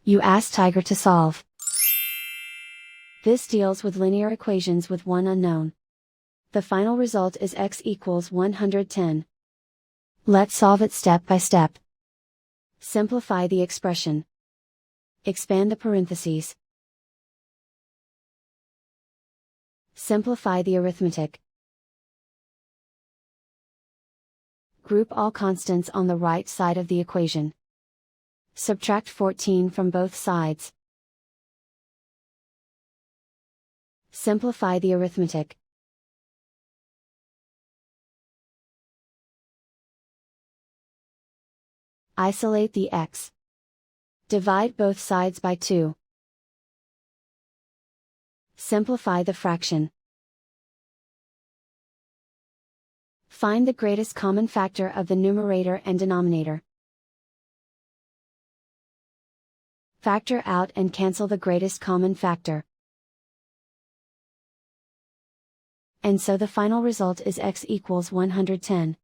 You ask Tiger to solve. This deals with linear equations with one unknown. The final result is x equals 110. Let's solve it step by step. Simplify the expression. Expand the parentheses. Simplify the arithmetic. Group all constants on the right side of the equation. Subtract 14 from both sides. Simplify the arithmetic. Isolate the x. Divide both sides by 2. Simplify the fraction. Find the greatest common factor of the numerator and denominator. Factor out and cancel the greatest common factor. And so the final result is x equals 110.